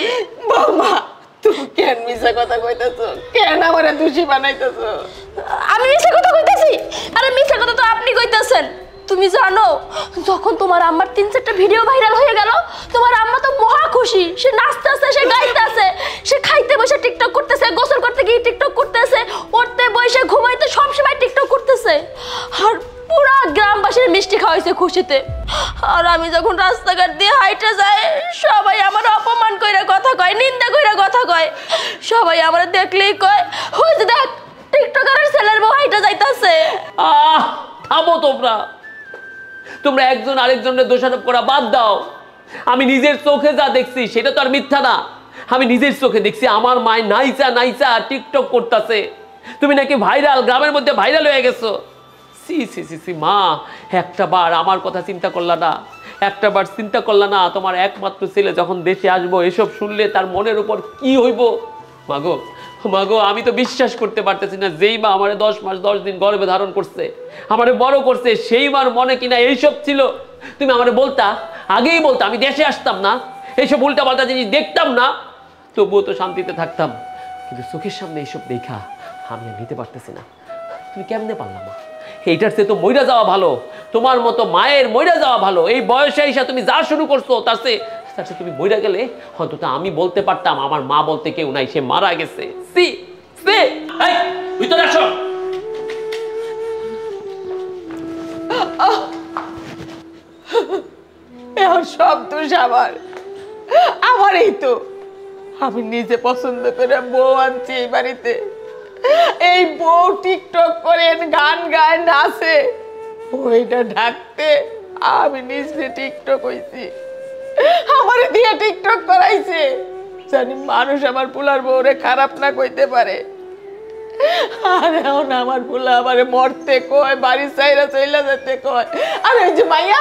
বৌমা, তুমি কেন মিছা কথা কইতেছো? কেন আমারে দোষী বানাইতেছো? আমি মিছা কথা কইতেছি? আরে মিছা কথা তো আপনি কইতেছেন। তুমি জানো যখন তোমার আম্মার 3-4টা ভিডিও ভাইরাল হয়ে গেল, তোমার আম্মা তো মহা খুশি, সে নাচতেছে, সে গাইতেছে, সে খাইতে বসে টিকটক করতেছে, গোসল করতে গিয়ে টিকটক করতেছে, উঠতে বসে ঘুমাইতে সব সময় টিকটক করতেছে, আর পুরা গ্রামবাসীর মিষ্টি খাওয়াইছে খুশিতে। আর আমি যখন রাস্তাঘাট দিয়ে হাইটে যাই, সবাই আমার অপমান কইরা কথা কয়, নিন্দা কইরা কথা কয়, সবাই আমার দেখলেই কয় ওই যে দেখ টিকটকারের ছেলের বউ হাইটে যাইতাছে। থামো তোমরা, তোমরা একজন আরেকজনের দোষারোপ করা বাদ দাও। আমি নিজের চোখে যা দেখছি সেটা তো আর মিথ্যা না। আমি নিজের চোখে দেখছি আমার মায় নাইচা টিকটক করতেছে, তুমি নাকি ভাইরাল, গ্রামের মধ্যে ভাইরাল হয়ে গেছো। সি সি সি সি মা, একটা বার আমার কথা চিন্তা করলা না? একটা বার চিন্তা করলা না তোমার একমাত্র ছেলে যখন দেশে আসবো এসব শুনলে তার মনের উপর কি হইব? মাগো মাগো, আমি তো বিশ্বাস করতে পারতেছি না, যেই মা আমারে 10 মাস 10 দিন গর্ভে ধারণ করছে, আমারে বড় করছে, সেই মার মনে কিনা এইসব ছিল। তুমি আমারে বলতা, আগেই বলতা, আমি দেশে আসতাম না, এইসব উল্টাপাল্টা জিনিস দেখতাম না, তবুও তো শান্তিতে থাকতাম। কিন্তু চোখের সামনে এইসব দেখা আমি আর নিতে পারতেছি না। তুমি কেমনে পারলাম মা? এইটার চেয়ে তো মইরা যাওয়া ভালো, তোমার মতো মায়ের মইরা যাওয়া ভালো। এই বয়সে এসে তুমি যা শুরু করছো তার চেয়ে তুমি মইরা গেলে অন্তত আমি বলতে পারতাম আমার মা বলতে কেউ নাই, সে মারা গেছে। সি সি, এই ভিতরে আসো। এখন সব দোষ আমারই তো। আমি নিজে পছন্দ করে বউ আনছি এই বাড়িতে। এই বউ টিকটক করে গান গায় নাচে, ওইটা ঢাকতে আমি নিজে টিকটক হইছি, আমারে দিয়ে টিকটক করাইছে। জানি মানুষ আমার পোলার বউরে খারাপ না কইতে পারে। আর এখন আমার পোলা আমারে মরতে কয়, বাড়ি চাইরা চইলা যেতে কয়। আর ওই যে মাইয়া,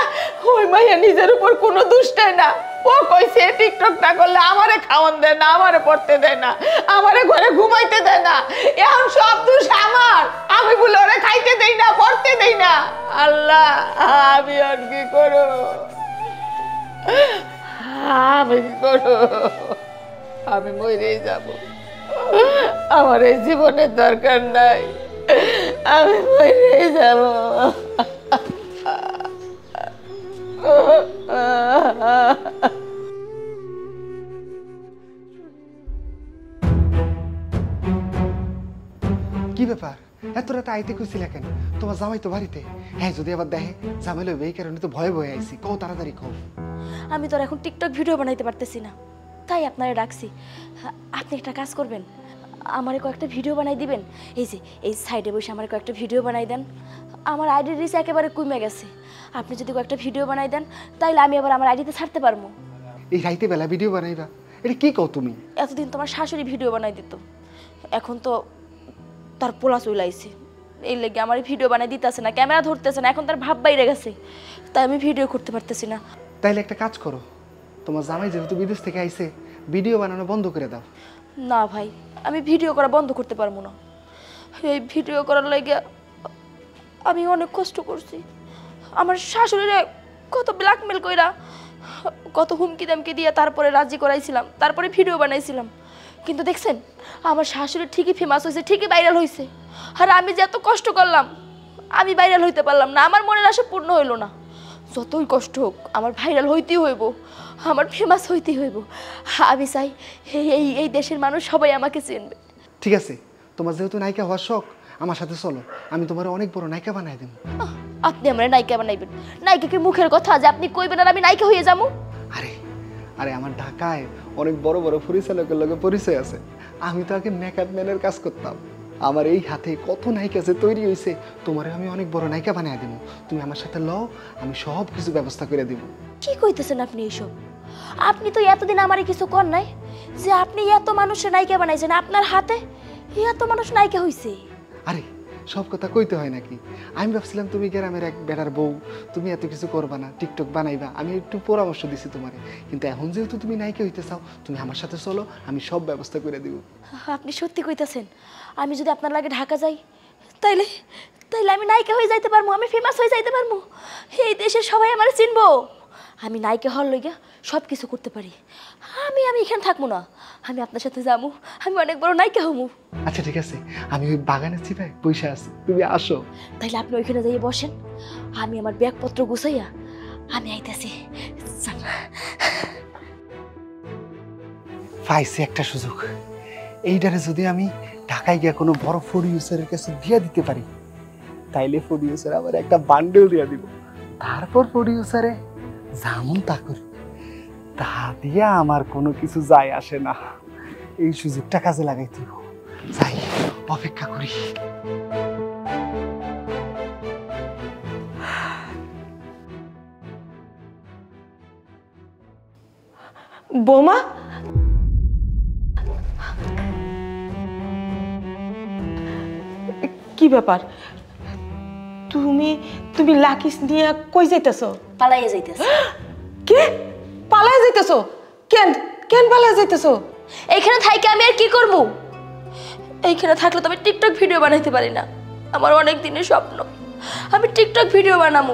ওই মাইয়া নিজের উপর কোনো দুষ্টাই না। ও কইছে টিকটক না করলে আমারে খাওয়ান দেয় না, আমারে পড়তে দেয় না, আমারে ঘরে ঘুমাইতে দেয় না। এখন সব দোষ আমার, আমি বলে ওরে খাইতে দেই না, পড়তে দেই না। আল্লাহ, আমি আর কি করো, আমি কি করো? আমি মরেই যাব, আমার এই জীবনের দরকার নাই, আমি মরেই যাব। কি ব্যাপার, এত রাতে আইতে কইছিল কেন? তোমার জামাই তো বাড়িতে। হ্যাঁ, যদি আবার দেখে জামাই লইবে, এই কারণে তো ভয়ে ভয়ে আইছি। কও তাড়াতাড়ি কও। আমি তো আর এখন টিকটক ভিডিও বানাইতে পারতেছি না, তাই আপনারে ডাকছি। আপনি একটা কাজ করবেন, আমারে কয়েকটা ভিডিও বানাই দিবেন। এই যে এই সাইডে বসে আমার কয়েকটা ভিডিও বানাই দেন। আমার আইডির রিচ একেবারে কমে গেছে। আপনি যদি কয়েকটা ভিডিও বানাই দেন, তাইলে আমি আবার আমার আইডিতে ছাড়তে পারবো। এই রাইতে বেলা ভিডিও বানাইবা? এটা কি কও তুমি? এতদিন তোমার শাশুড়ি ভিডিও বানাই দিত, এখন তো তার পোলা চলে আইছে। এই লেগে আমার ভিডিও বানাই দিতেছে না, ক্যামেরা ধরতেছে না, এখন তার ভাব বাইরে গেছে, তাই আমি ভিডিও করতে পারতেছি না। তাইলে একটা কাজ করো, তোমার জামাই যেহেতু বিদেশ থেকে আইছে, ভিডিও বানানো বন্ধ করে দাও। না ভাই, আমি ভিডিও করা বন্ধ করতে পারবো না। এই ভিডিও করার লাগে আমি অনেক কষ্ট করছি। আমার শাশুড়িরে কত ব্ল্যাকমেল কইরা, কত হুমকি দামকি দিয়ে তারপরে রাজি করাইছিলাম, তারপরে ভিডিও বানাইছিলাম। কিন্তু দেখছেন, আমার শাশুড়ি ঠিকই ফেমাস হয়েছে, ঠিকই ভাইরাল হয়েছে। আর আমি যে এত কষ্ট করলাম, আমি ভাইরাল হইতে পারলাম না, আমার মনের আশা পূর্ণ হইল না। যতই কষ্ট হোক, আমার ভাইরাল হইতেই হইব, আমার ফেমাস হইতেই হইব। আমি চাই এই এই দেশের মানুষ সবাই আমাকে চিনবে। ঠিক আছে, তোমার যেহেতু নায়িকা হওয়ার শখ, আমার সাথে চলো, আমি তোমার অনেক বড় নায়িকা বানাই দেব। আপনি আমার নায়িকা বানাইবেন? নায়িকা কি মুখের কথা যে আপনি কইবেন আর আমি নায়িকা হয়ে যাবো? আরে আরে, আমার ঢাকায় অনেক বড় বড় পরিচালকের লগে পরিচয় আছে। আমি তো আগে মেকআপ ম্যানের কাজ করতাম। আমার এই হাতে কত নায়িকা যে তৈরি হয়েছে, তোমারে আমি অনেক বড় নায়িকা বানিয়ে দেবো। তুমি আমার সাথে লও, আমি সব কিছু ব্যবস্থা করে দেব। কি কইতেছেন আপনি এইসব? আপনি তো এতদিন আমারই কিছু কর নাই যে আপনি এত মানুষের নায়িকা বানাইছেন, আপনার হাতে এত মানুষ নায়িকা হইছে। আরে, সব কথা কইতে হয় নাকি? আমি ভাবছিলাম তুমি গ্রামের এক বেটার বউ, তুমি এত কিছু করবা না, টিকটক বানাইবা। আমি একটু পরামর্শ দিছি তোমারে, কিন্তু এখন যেহেতু তুমি নায়িকা হইতে চাও, তুমি আমার সাথে চলো, আমি সব ব্যবস্থা করে দিব। আপনি সত্যি কইতাছেন? আমি যদি আপনার লাগে ঢাকা যাই, তাইলে তাইলে আমি নায়িকা হয়ে যাইতে পারবো, আমি ফেমাস হয়ে যাইতে পারবো, এই দেশের সবাই আমার চিনবো। আমি নায়িকা হওয়ার লইগা সব কিছু করতে পারি। আমি এখানে থাকবো না, আমি আপনার সাথে যাবো, আমি অনেক বড় নায়িকা হবো। আচ্ছা ঠিক আছে, আমি ওই বাগানের চিপায় পয়সা আছে, তুমি আসো। তাইলে আপনি ওইখানে যাইয়ে বসেন, আমি আমার ব্যাগপত্র গুছাইয়া আমি আইতেছি। পাইছি একটা সুযোগ। এইটারে যদি আমি ঢাকায় গিয়ে কোনো বড় প্রডিউসারের কাছে দিয়ে দিতে পারি, তাইলে প্রডিউসার আবার একটা বান্ডেল দিয়ে দিব। তারপর প্রডিউসারে যেমন তা করি, তা দিয়ে আমার কোনো কিছু যায় আসে না। এই সুযোগটা কাজে লাগাইতে হবে। যাই, অপেক্ষা করি। বোমা, কি ব্যাপার? তুমি তুমি লাকিস নিয়ে কই যাইতেছো? পালাইয়া যাইতেছে। কে পালাইয়া যাইতেছো? কেন কেন পালাইয়া যাইতেছো? এইখানে থাইকে আমি আর কি করবো? এইখানে থাকলে তো আমি টিকটক ভিডিও বানাইতে পারি না। আমার অনেক দিনের স্বপ্ন, আমি টিকটক ভিডিও বানাবো,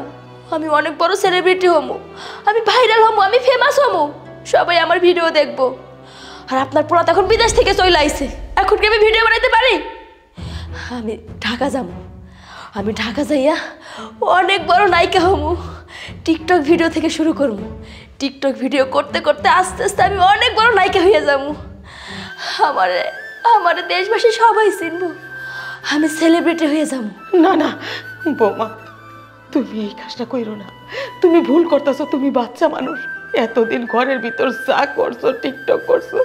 আমি অনেক বড় সেলিব্রিটি হবো, আমি ভাইরাল হবো, আমি ফেমাস হবো, সবাই আমার ভিডিও দেখবো। আর আপনার পোলা তো এখন বিদেশ থেকে চলে আইছে, এখন কি আমি ভিডিও বানাইতে পারি? আমি ঢাকা যাবো, আমি ঢাকা যাইয়া অনেক বড় নায়িকা হবো, টিকটক ভিডিও থেকে শুরু করবো। টিকটক ভিডিও করতে করতে আস্তে আস্তে আমি অনেক বড় নায়িকা হয়ে যাবো। আমার দেশবাসী সবাই চিনবো, আমি সেলিব্রিটি হয়ে যাবো। না না বৌমা, তুমি এই কাজটা কইরো না, তুমি ভুল করতেছো। তুমি বাচ্চা মানুষ, এতদিন ঘরের ভিতর যা করছো, টিকটক করছো,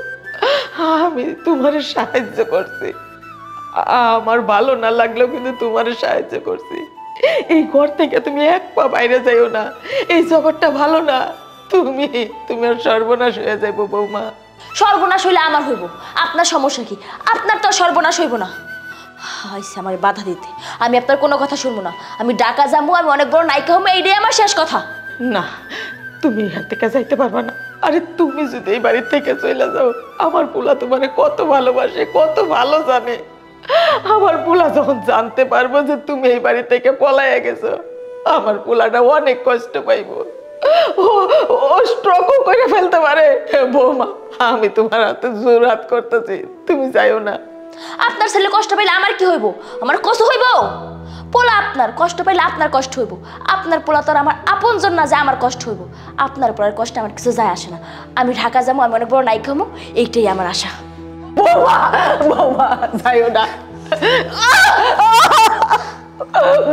আমি তোমার সাহায্য করছি, আমার ভালো না লাগলেও কিন্তু তোমার সাহায্য করছি। এই ঘর থেকে তুমি এক পা বাইরে যাইও না, এই জগৎটা ভালো না। তুমি আর সর্বনাশ হয়ে যাইবো বৌমা। সর্বনাশ হইলে আমার হইব, আপনার সমস্যা কি? আপনার তো আর সর্বনাশ হইব না। আইসে আমার বাধা দিতে, আমি আপনার কোনো কথা শুনবো না। আমি ঢাকা যাবো, আমি অনেক বড় নায়িকা হবো, এইটাই আমার শেষ কথা। না, তুমি এখান থেকে যাইতে পারবা না। আরে তুমি যদি এই বাড়ির থেকে চলে যাও, আমার পোলা তোমার কত ভালোবাসে, কত ভালো জানে। আমার পোলা যখন জানতে পারবো যে তুমি এই বাড়ি থেকে পলাইয়া গেছো, আমার পোলাটা অনেক কষ্ট পাইব, ও স্ট্রোকও করে ফেলতে পারে। বৌমা, আমি তোমার হাতে জোরাত করতেছি, তুমি যাইও না। আপনার ছেলে কষ্ট পাইলে আমার কি হইব? আমার কষ্ট হইব? পোলা আপনার কষ্ট পাইলে আপনার কষ্ট হইব। আপনার পোলা তো আমার আপনজন না যে আমার কষ্ট হইব। আপনার পোলার কষ্ট আমার কিছু যায় আসে না। আমি ঢাকা যাবো, আমি অনেক বড় নায়িকা হবো, এইটাই আমার আশা। বৌমা, বৌমা যাইও না।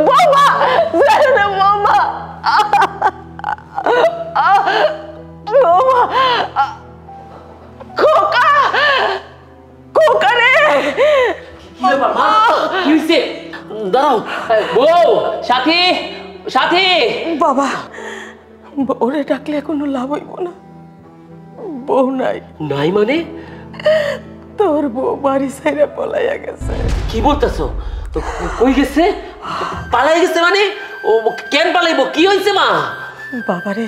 বৌমা যাইও না, বৌমা। বৌমা, খোকা, খোকা রে। কি ব্যাপার মা? কি হইছে? দাঁড়াও। বউ, সাথী, সাথী। বাবা, বউরে ডাকলে কোনো লাভ হইব না। বউ নাই। নাই মানে? তোর বউ বাড়ি ছেড়ে পলাইয়া গেছে। কি বলতেছো? কই গেছে? পালাই গেছে মানে? ও কেন পালাইবো? কি হইছে মা? বাবারে,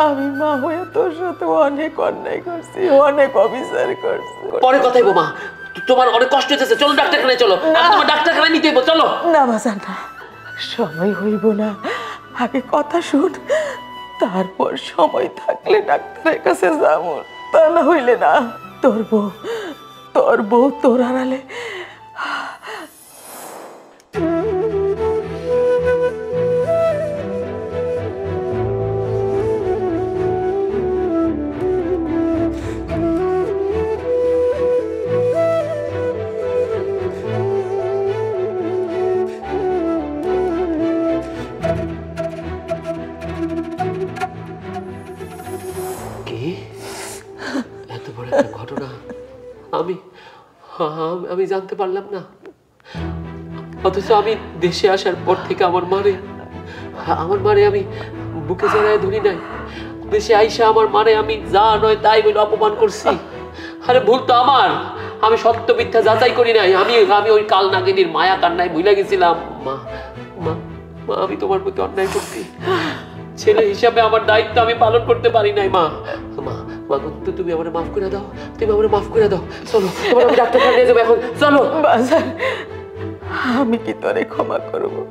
আমি মা হয়ে তোর সাথে অনেক অন্যায় করছি, অনেক অবিচার করছি। পরে কথা হইবো মা, তোমার অনেক কষ্ট হইতেছে, চলো ডাক্তারখানায় চলো। তোমার ডাক্তারখানায় নিতে হইব, চলো। না বাজার না, সময় হইব না, আগে কথা শুন, তারপর সময় থাকলে ডাক্তারের কাছে যাবো। তা না হইলে না, তোর বউ তোর আড়ালে ঘটনা আমি জানতে পারলাম না। অথচ আমি দেশে আসার পর থেকে আমার মারে আমি বুকে জড়ায় ধরি নাই। দেশে আইসা আমার মারে আমি যা নয় তাই বলে অপমান করছি। আরে ভুল তো আমার, আমি সত্য মিথ্যা যাচাই করি নাই। আমি ওই কাল নাগিনীর মায়া কান্নায় ভুলে গেছিলাম। মা মা মা আমি তোমার প্রতি অন্যায় করছি। ছেলে হিসাবে আমার দায়িত্ব আমি পালন করতে পারি নাই। মা মা মা তুমি আমারে মাফ করে দাও, তুমি আমারে মাফ করে দাও। চলো, তোমার আমি ডাক্তারখানায় নিয়ে যাবো এখন, চলো। বাজার, আমি কি তোরে ক্ষমা করবো?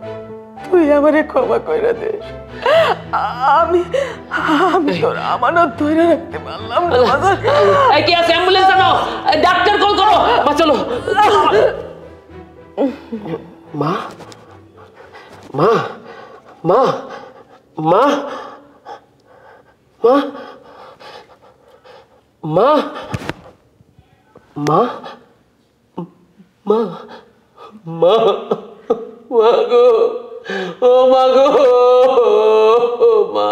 তুই আমারে ক্ষমা করে দে। আমি তোর আমানত ধরে রাখতে পারলাম না বাজার। এই কি আছে? অ্যাম্বুলেন্স আনো, ডাক্তার কল করো। মা চলো। মা মা মা মা মা মা মা মা মা মা গো, ও মা গো, মা।